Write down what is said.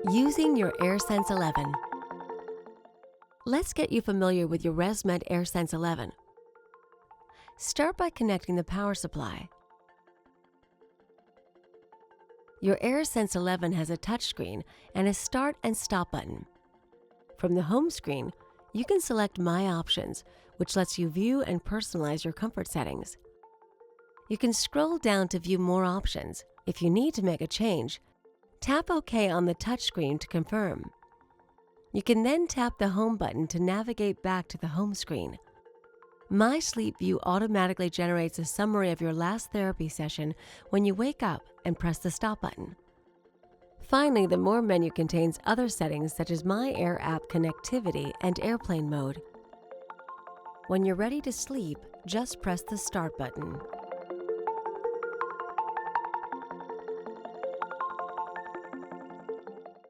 Using your AirSense 11. Let's get you familiar with your ResMed AirSense 11. Start by connecting the power supply. Your AirSense 11 has a touchscreen and a start and stop button. From the home screen, you can select My Options, which lets you view and personalize your comfort settings. You can scroll down to view more options. If you need to make a change, tap OK on the touchscreen to confirm. You can then tap the Home button to navigate back to the home screen. My Sleep View automatically generates a summary of your last therapy session when you wake up and press the Stop button. Finally, the More menu contains other settings such as My Air app connectivity and airplane mode. When you're ready to sleep, just press the Start button.